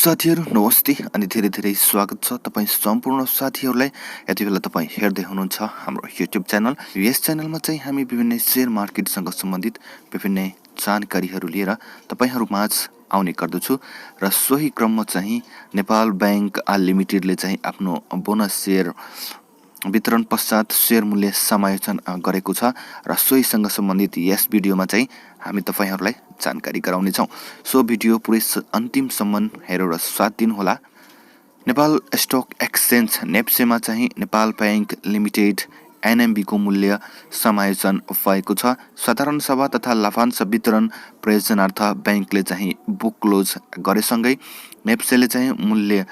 साथीहरु नमस्ते अनि धेरै धेरै स्वागत छ तपाई सम्पूर्ण साथीहरुलाई। यति बेला तपाई हेर्दै हुनुहुन्छ हाम्रो YouTube च्यानल। यस च्यानलमा चाहिँ हामी विभिन्न शेयर मार्केटसँग सम्बन्धित विभिन्न जानकारीहरु लिएर तपाईहरु माझ आउने गर्दछु र सोही क्रममा चाहिँ नेपाल बैंक लिमिटेडले चाहिँ आफ्नो बोनस शेयर वितरण पश्चात शेयर मूल्य समायोजन गरेको छ र सोहीसँग सम्बन्धित यस भिडियोमा चाहिँ हामी तपाईहरुलाई जानकारी गराउने छौं। सो भिडियो पुरै अन्तिमसम्म हेरेर साथ दिनुहोला। नेपाल स्टक एक्सचेन्ज नेप्सेमा चाहिँ नेपाल बैंक लिमिटेड एनएमबी को मूल्य समायोजन भएको छ। साधारण सभा तथा लाभांश वितरण प्रयोजनार्थ बैंकले चाहिँ बुक क्लोज गरेसँगै नेप्सेले चाहिँ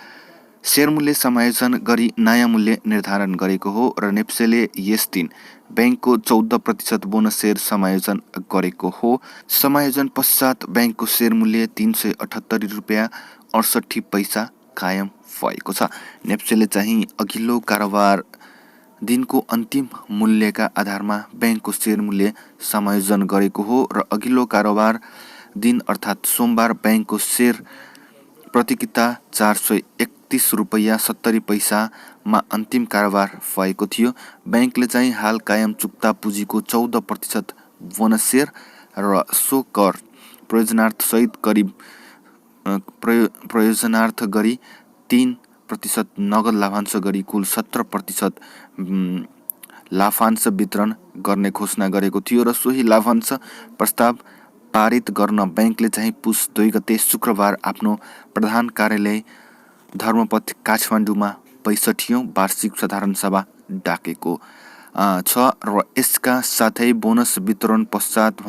शेयर मूल्य समायोजन गरी नयाँ मूल्य निर्धारण गरेको हो र नेप्सेले यस दिन बैंकको 14% बोनस शेयर समायोजन गरेको हो। समायोजन पश्चात बैंकको शेयर मूल्य 378 रुपैयाँ 68 पैसा कायम भएको छ। नेप्सेले चाहिँ अघिल्लो कारोबार दिनको अन्तिम मूल्यका आधारमा बैंकको शेयर मूल्य समायोजन गरेको हो र अघिल्लो कारोबार दिन अर्थात सोमबार बैंकको शेयर प्रतिकिता 431 रुपैयाँ 70 पैसामा अन्तिम कारोबार भएको थियो। बैंकले चाहिँ हाल कायम चुक्ता पुँजीको 14% बोनस शेयर र सो कर प्रयोजनार्थ सहित करिब प्रयोजनार्थ गरी 3% नगद लाभांश गरी कुल 17% लाभांश वितरण गर्ने घोषणा गरेको थियो र सोही लाभांश प्रस्ताव पारित गर्न बैंकले चाहिँ पुस 2 गते शुक्रबार आफ्नो प्रधान कार्यालय धर्मपथ काठमाडौँमा 65औं वार्षिक साधारण सभा डाकेको छ र यसका साथै बोनस वितरण पश्चात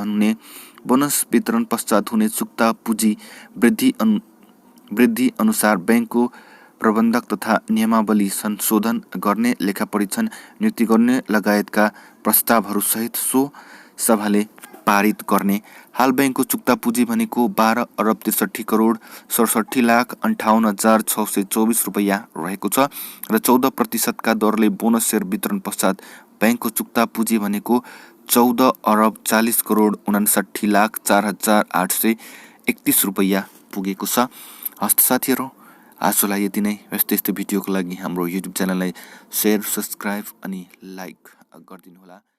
हुने चुक्ता पुँजी वृद्धि अनुसार बैंकको प्रबन्धक तथा नियमावली संशोधन गर्ने, लेखापरीक्षण नियुक्ति गर्ने लगायतका प्रस्तावहरू सहित सो सभाले पारित गर्ने। हाल बैंकको चुक्ता पुँजी भनेको 12 अरब 63 करोड 67 लाख 58,624 रुपैयाँ रहेको छ र 14% का दरले बोनस शेयर वितरण पश्चात बैंकको चुक्ता पुँजी भनेको 14 अरब 40 करोड 59 लाख 4,831 रुपैयाँ पुगेको छ। हस्त साथीहरु, आजलाई यति नै। यस्तै भिडियोको लागि हाम्रो YouTube च्यानललाई शेयर, सब्स्क्राइब अनि लाइक गरिदिनुहोला।